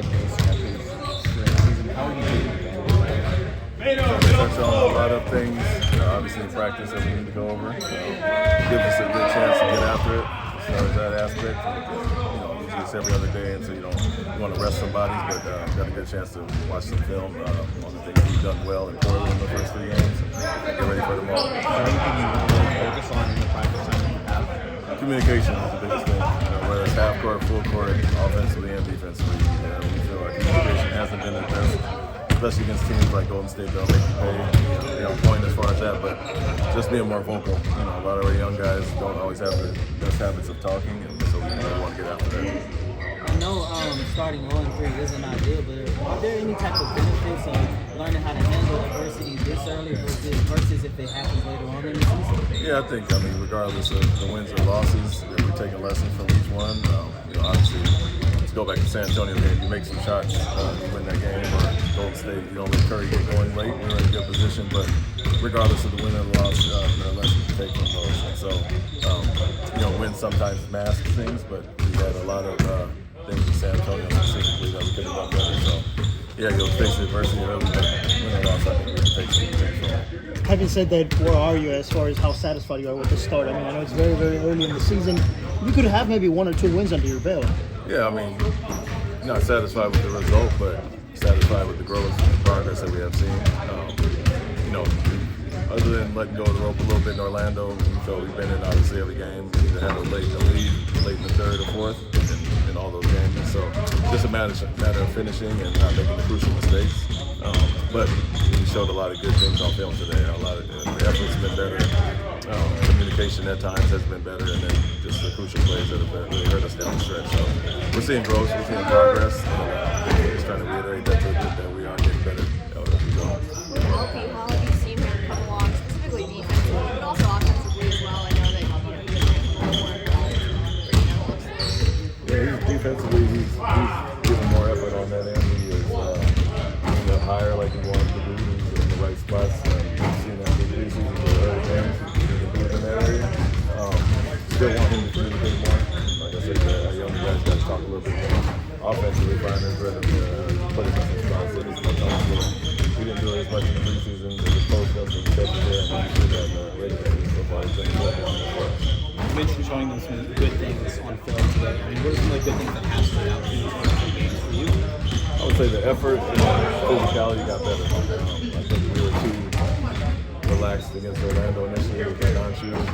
high pace during the season. How are you taking advantage of that? Touch on a lot of things. Obviously, in practice that we need to go over. Give us a good chance to get after it as far as that aspect. Usually it's every other day, and so you want to rest some bodies, but got a good chance to watch some film on the things we've done well in Portland in the first 3 games. Get ready for tomorrow. Is there anything you really focus on in the practice time that you have? Communication is the biggest thing. Whether it's half court, full court, offensively and defensively. We feel like communication hasn't been the best, especially against teams like Golden State. They'll make you pay point as far as that, but just being more vocal. A lot of our young guys don't always have the best habits of talking, and so we really want to get after that. I know starting 0-3 isn't ideal, but are there any type of benefits of learning how to handle adversity this early versus if it happens later on in the season? Yeah, I think, regardless of the wins or losses, we take a lesson from each one. Obviously, let's go back to San Antonio game. You make some shots, you win that game, or Golden State, you don't let Curry get going late. We're in a good position, but regardless of the win or the loss, there are lessons to take from those. And so, wins sometimes mask things, but we had a lot of things in San Antonio specifically that we could have done better. So, you'll face adversity early, but win or loss, I think we can take some things from it. Having said that, where are you as far as how satisfied you are with the start? I know it's very, very early in the season. You could have maybe 1 or 2 wins under your belt. Yeah, not satisfied with the result, but satisfied with the growth and progress that we have seen. Other than letting go of the rope a little bit in Orlando, we've been in obviously every game. We either had a lead late in the third or fourth in all those games. And so just a matter of finishing and not making the crucial mistakes. But we showed a lot of good things on film today. A lot of the effort's been better. Communication at times has been better, and then just the crucial plays that have really hurt us down the stretch. So we're seeing growth, we're seeing progress, and we're just trying to reiterate that we are getting better as we go. Okay, how have you seen him come along, specifically defensively, but also offensively as well? I know that Defensively, he's giving more effort on that end. He is moving up higher like he wanted to do. He's in the right spots. We've seen that in the preseason, the early games. He's improved in that area. Still want him to communicate more. Like I said, our young guys got to talk a little bit more. Offensively, find his rhythm, put him in some spots that he's more comfortable in. We didn't do it as much in the preseason. The post ups and catches there, and we see that ready so far. He's been important for us. You mentioned showing them some good things on film today. What are some of the good things that have stood out in these first games for you? I would say the effort and physicality got better. I think we were too relaxed against Orlando initially with the non-shooters,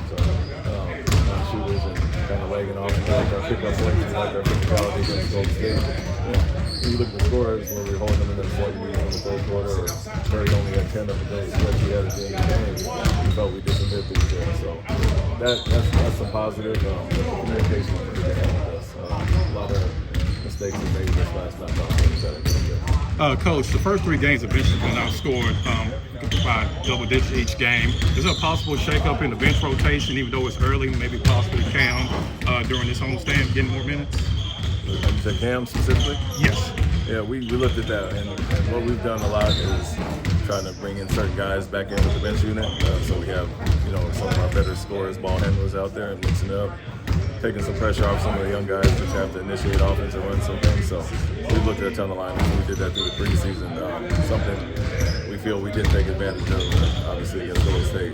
and kind of lagging off. We like our pickup points, we like our physicality against Golden State. When you look at the scores, when we were holding them in the 40 lead in the third quarter, or Curry only had 10 of the days stretch we had at the end of the game, we felt we did some good things there. So that's some positive. The communication was really helping us. A lot of mistakes we made this last night. Coach, the first 3 games have basically been outscored by double digits each game. Is there a possible shakeup in the bench rotation, even though it's early, maybe possibly Cam during this homestand getting more minutes? You said Cam specifically? Yes. Yeah, we looked at that, and what we've done a lot is trying to bring in certain guys back in with the bench unit. So we have, some of our better scorers, ball handlers out there and mixing it up, taking some pressure off some of the young guys which have to initiate offense and run some things. So we looked at a ton of line. We did that through the preseason. Something we feel we did take advantage of, obviously against Golden State.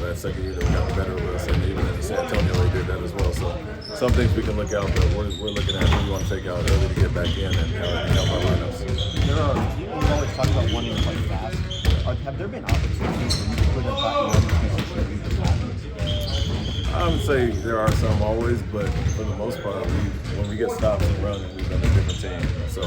That second year that we got the better of us, and even in San Antonio they did that as well. So some things we can look out, but we're looking at who we want to take out early to get back in and help our lineups. You always talk about wanting to play fast. Have there been opportunities where you could have gotten in a position that you could have? I would say there are some always, but for the most part, when we get stopped and running, we've been a different team. So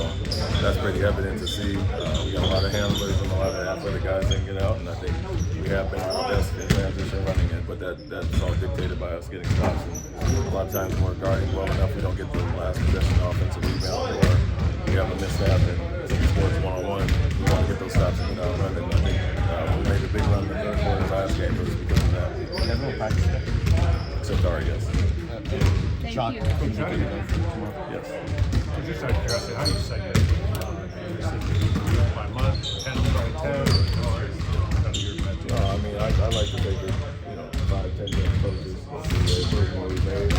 that's pretty evident to see. We got a lot of handlers and a lot of athletic guys that can get out, and I think we have been our best in transition running it, but that's all dictated by us getting stops. And a lot of times when we're guarding well enough, we don't get the last possession offensive rebound, or we have a misstep and some sports one-on-one. We want to get those stops and get out running. I think we made a big run in the third quarter last game because of that. Everyone practice that. Except our, yes. Shock. Yes. Just out of curiosity, how do you segment by month, 10 by 10, or I like to take it, 5-10 year approaches. See the improvement we made. I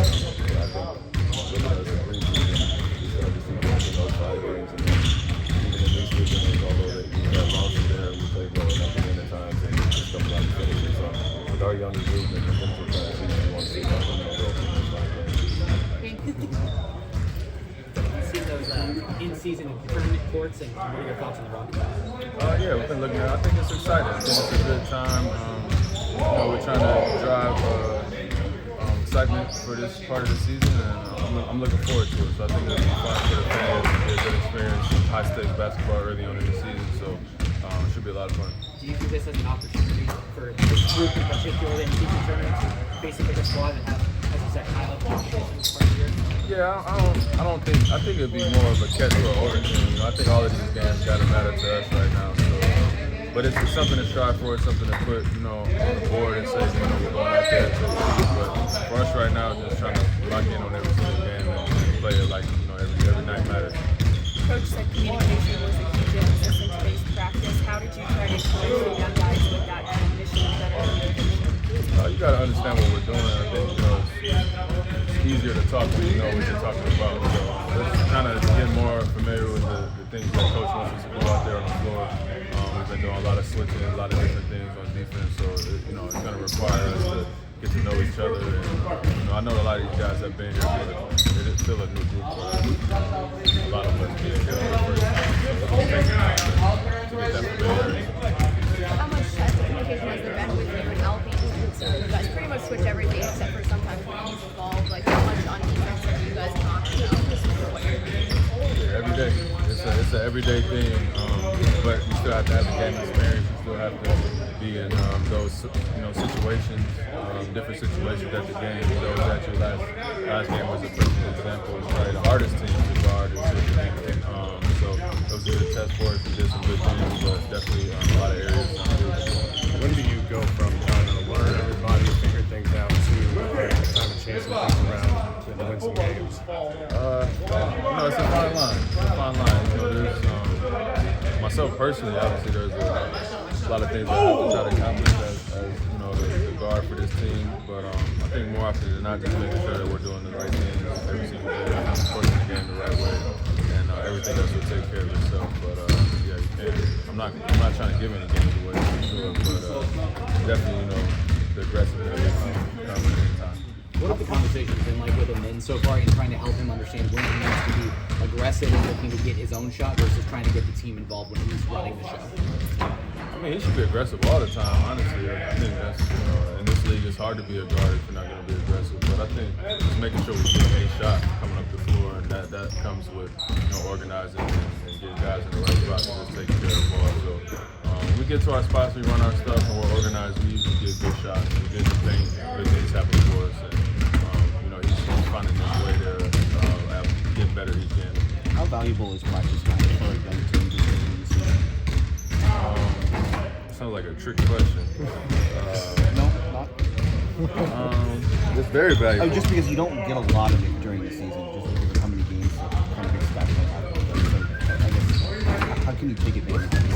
think looking at the preseason, we started to see those 5 games and our young group and the things we're trying to see. We want to see that from the See those in-season tournament courts, and what are your thoughts on the Rockets? Yeah, we've been looking at it. I think it's exciting. I think it's a good time. We're trying to drive excitement for this part of the season, and I'm looking forward to it. So I think it'll be fun for the fans. It'll be a good experience. High-stakes basketball early on in the season, so it should be a lot of fun. Do you view this as an opportunity for this group in particular in season tournaments to basically just go out and have, as you said, high-level competition part of the year? Yeah, I think it'd be more of a catch for Oregon. I think all of these games gotta matter to us right now. So, but it's something to strive for. It's something to put, on the board and say, we're going out there to compete. But for us right now, just trying to lock in on every single game and play it like, every night matters. Coach said communication was a huge emphasis in today's practice. How did you try to encourage the young guys with that mission of better communication? You got to understand what we're doing. I think it's easier to talk when you know what you're talking about. So let's kind of get more familiar with the things that Coach wants us to do out there on the floor. We've been doing a lot of switching, a lot of different things on defense. So it's going to require us to get to know each other. And I know a lot of these guys have been here, but it is still a new group for us. A lot of us being here for the first time. So it's taking time to get that familiarity. How much communication has there been with you and Alperen? You guys pretty much switch everything except for sometimes when he's involved. Like how much on defense have you guys talked about for what you're doing? Every day. It's an everyday thing, but you still have to have the game experience. You still have to be in those situations, different situations at the game. Those at your last game was a perfect example. It's probably the hardest team to guard. So it was a good test for us. We did some good things, but definitely a lot of areas to improve. When do you go from trying to learn everybody, figure things out, to kind of chasing things around to win some games? It's a fine line. There's myself personally, obviously, there's a lot of things that I have to try to accomplish as the guard for this team. But I think more often than not, just making sure that we're doing the right things every single day, approaching the game the right way, and everything else will take care of itself. But yeah, you can't. I'm not trying to give any games away for sure, but definitely, the aggressiveness is coming anytime. What have the conversations been like with him and so far in trying to help him understand when he needs to be aggressive and looking to get his own shot versus trying to get the team involved when he's running the show? I mean, he should be aggressive all the time, honestly. I think that's, in this league, it's hard to be a guard if you're not going to be aggressive. But I think just making sure we get a shot coming up the floor, and that comes with, organizing and getting guys in the right spots and just taking care of the ball. So when we get to our spots, we run our stuff, and we're organized. We usually get good shots. We get good things happen for us. And, he's finding his way there, getting better each game. How valuable is practice time for a young team this early in the season? Sounds like a trick question. No, not. It's very valuable. Just because you don't get a lot of it during the season, just because of how many games kind of expect to happen. So I guess, how can you take advantage of this?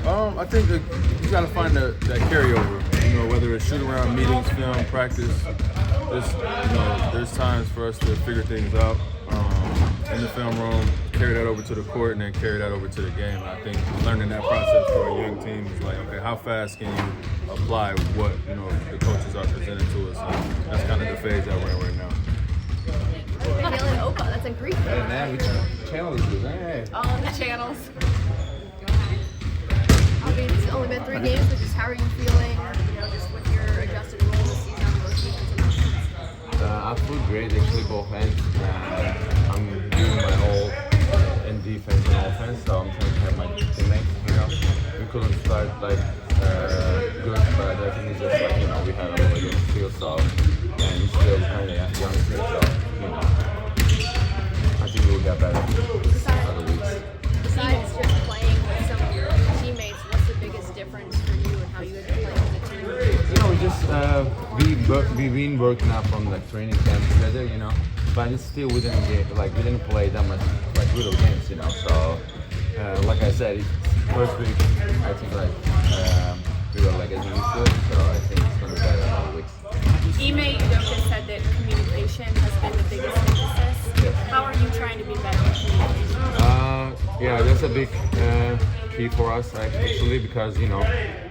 I think that you got to find that carryover. Whether it's shoot around, meetings, film, practice. There's times for us to figure things out in the film room, carry that over to the court, and then carry that over to the game. And I think learning that process for a young team is like, okay, how fast can you apply what the coaches are presenting to us? And that's kind of the phase that we're in right now. Udoka, that's in Greek. Hey man, we channels you, man. All on the channels. I mean, it's only been 3 games, but just how are you feeling, just with your adjusted role this season on both defense and offense? I feel great, actually, both ends. I'm doing my all in defense and offense, so I'm trying to help my teammates, We couldn't start good, but I think it's just we had a really good feel, so, and it's still kind of young team, so, I think we'll get better other weeks. Besides just playing with some of your teammates, what's the biggest difference for you and how you guys play as a team? We just we've been working out from the training camp together, but it's still we didn't play that much real games, So like I said, first week I think we were getting used to it, so I think it's gonna be better in other weeks. Udoka said that communication has been the biggest emphasis. Yes. How are you trying to be better with communication? Yeah, that's a big key for us actually, because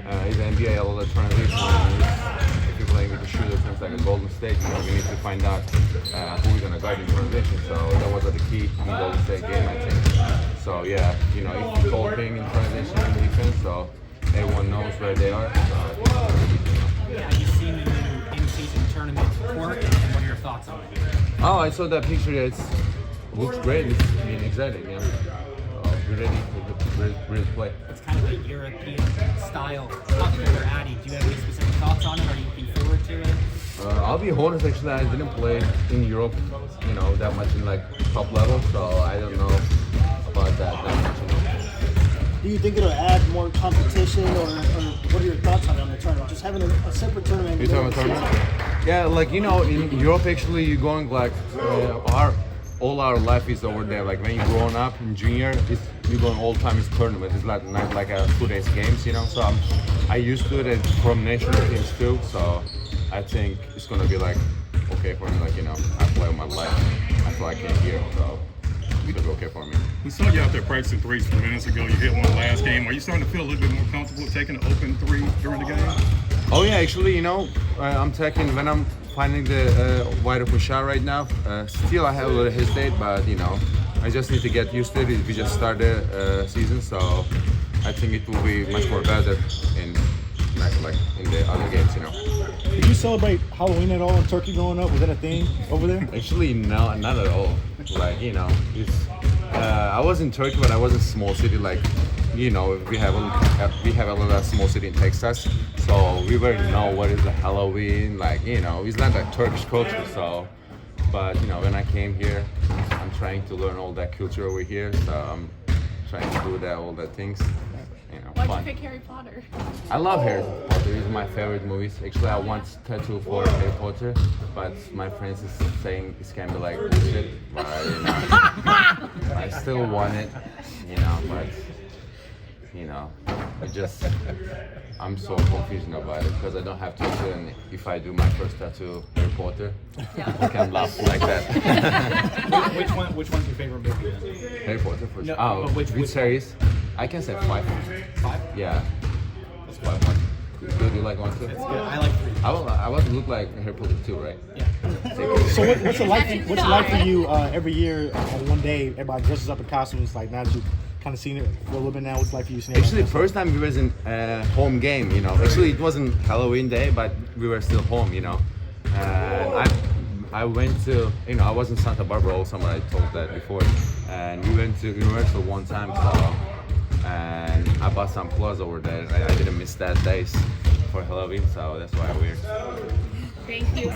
in the NBA, a lot of transition. If you're playing with the shooter teams like a Golden State, we need to find out who we're gonna guard in transition. So that was the key in the Golden State game, I think. So yeah, if you're talking in transition and defense, so everyone knows where they are. So, Have you seen the new in-season tournament court, and what are your thoughts on it? Oh, I saw that picture. It looks great. It's exciting. We're ready to play. It's kind of a European style up there, Addy. Do you have any specific thoughts on it? Are you looking forward to it? I'll be honest, actually, I didn't play in Europe, that much in like top level, so I don't know about that much. Do you think it'll add more competition, or what are your thoughts on the tournament? Just having a separate tournament. You talking about tournament? Yeah, in Europe, actually, you're going like all our life is over there. Like when you're growing up in junior, you're going all time is tournament. It's not like a 2 days games, So I used to it from national teams too. So I think it's gonna be like okay for me. Like I play all my life. I feel I came here, so it'll be okay for me. We saw you out there practicing threes a few minutes ago. You hit one last game. Are you starting to feel a little bit more comfortable taking an open three during the game? Oh yeah, actually, I'm taking when I'm finding the wide open shot right now. Still, I have a little hesitate, but I just need to get used to it. We just started season, so I think it will be much more better in the other games. Did you celebrate Halloween at all in Turkey growing up? Was that a thing over there? Actually, no, not at all. It's I was in Turkey, but I was in a small city. We have a lot of small city in Texas, so we already know what is the Halloween. It's not like Turkish culture. So, but when I came here, I'm trying to learn all that culture over here. So I'm trying to do all that things. Why'd Fun. you pick Harry Potter? I love Harry Potter. It's my favorite movies. Actually, I want tattoo for Harry Potter, but my friends is saying it's kind of like bullshit. But I still want it, but I'm so confused about it because I don't have tattoo, and if I do my first tattoo, Harry Potter, people can laugh like that. Which one's your favorite movie then? Harry Potter for sure. No, which series? I can say 5. 5? Yeah. That's 5 one. Do you like 1 too? It's good. I like 3. I want to look like Harry Potter too, right? Yeah. So what's it like for you every year on one day? Everybody dresses up in costumes. Like now that you've kind of seen it for a little bit now, what's it like for you seeing it? Actually, first time we was in home game, Actually, it wasn't Halloween day, but we were still home, And I went to, I was in Santa Barbara also, I told that before. And we went to Universal one time, and I bought some clothes over there. I didn't miss that days for Halloween, so that's why we're. Thank you.